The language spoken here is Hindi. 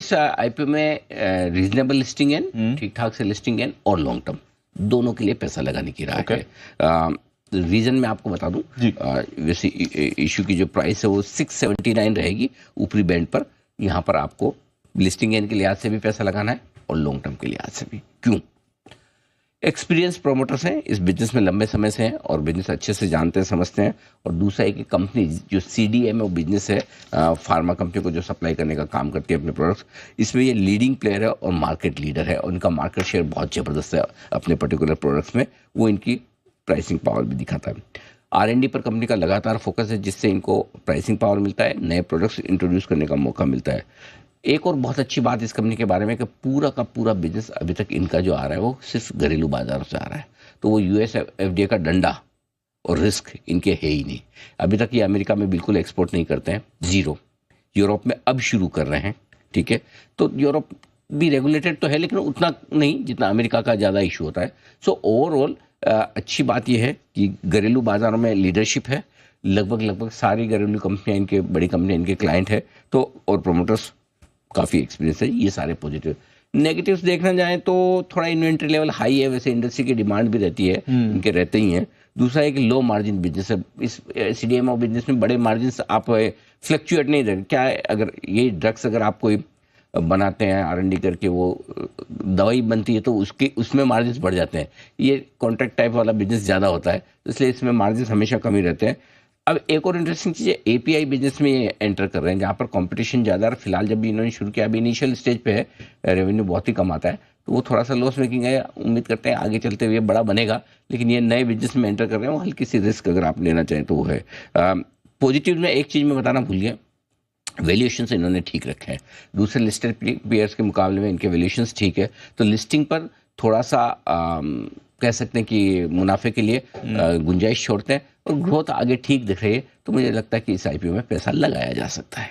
इस आईपीओ में रीजनेबल लिस्टिंग है, ठीक ठाक से लिस्टिंग है और लॉन्ग टर्म दोनों के लिए पैसा लगाने की राय है। रीजन मैं आपको बता दूं, वैसे इशू की जो प्राइस है वो 679 रहेगी ऊपरी बैंड पर। यहाँ पर आपको लिस्टिंग एंड के लिहाज से भी पैसा लगाना है और लॉन्ग टर्म के लिहाज से भी। क्यों? एक्सपीरियंस प्रोमोटर्स हैं, इस बिजनेस में लंबे समय से हैं और बिजनेस अच्छे से जानते हैं समझते हैं। और दूसरा है कि कंपनी जो सीडीएमओ बिजनेस है, फार्मा कंपनी को जो सप्लाई करने का काम करती है अपने प्रोडक्ट्स, इसमें ये लीडिंग प्लेयर है और मार्केट लीडर है और इनका मार्केट शेयर बहुत ज़बरदस्त है अपने पर्टिकुलर प्रोडक्ट्स में। वो इनकी प्राइसिंग पावर भी दिखाता है। R&D पर कंपनी का लगातार फोकस है, जिससे इनको प्राइसिंग पावर मिलता है, नए प्रोडक्ट्स इंट्रोड्यूस करने का मौका मिलता है। एक और बहुत अच्छी बात इस कंपनी के बारे में कि पूरा का पूरा बिजनेस अभी तक इनका जो आ रहा है वो सिर्फ घरेलू बाजारों से आ रहा है। तो वो यूएस FDA का डंडा और रिस्क इनके है ही नहीं। अभी तक ये अमेरिका में बिल्कुल एक्सपोर्ट नहीं करते हैं, जीरो। यूरोप में अब शुरू कर रहे हैं, ठीक है। तो यूरोप भी रेगुलेटेड तो है लेकिन उतना नहीं जितना अमेरिका का ज़्यादा इशू होता है। सो ओवरऑल अच्छी बात यह है कि घरेलू बाजारों में लीडरशिप है। लगभग सारी घरेलू कंपनियां इनके, बड़ी कंपनियां इनके क्लाइंट है। तो और प्रोमोटर्स काफ़ी एक्सपीरियंस है। ये सारे पॉजिटिव। नेगेटिव्स देखना जाएं तो थोड़ा इन्वेंट्री लेवल हाई है, वैसे इंडस्ट्री की डिमांड भी रहती है, इनके रहते ही हैं। दूसरा एक लो मार्जिन बिजनेस है। इस सीडीएमओ बिजनेस में बड़े मार्जिन आप फ्लक्चुएट नहीं रहे। क्या है, अगर ये ड्रग्स अगर आप कोई बनाते हैं R&D करके, वो दवाई बनती है तो उसमें मार्जिन बढ़ जाते हैं। ये कॉन्ट्रैक्ट टाइप वाला बिजनेस ज़्यादा होता है, इसलिए इसमें मार्जिन हमेशा कम ही रहते हैं। अब एक और इंटरेस्टिंग चीज़ है, API बिजनेस में ये एंटर कर रहे हैं जहाँ पर कंपटीशन ज़्यादा है। फिलहाल जब भी इन्होंने शुरू किया, अभी इनिशियल स्टेज पे है, रेवेन्यू बहुत ही कम आता है, तो वो थोड़ा सा लॉस मेकिंग है। उम्मीद करते हैं आगे चलते हुए बड़ा बनेगा, लेकिन ये नए बिजनेस में एंटर कर रहे हैं, वो हल्की सी रिस्क अगर आप लेना चाहें तो वो है। पॉजिटिव में एक चीज़ मैं बताना भूल गया, वैल्यूएशन से इन्होंने ठीक रखे हैं। दूसरे लिस्टेड पेयर्स के मुकाबले में इनके वैल्यूएशंस ठीक है। तो लिस्टिंग पर थोड़ा सा कह सकते हैं कि मुनाफे के लिए गुंजाइश छोड़ते हैं और ग्रोथ आगे ठीक दिख रही है। तो मुझे लगता है कि इस आईपीओ में पैसा लगाया जा सकता है।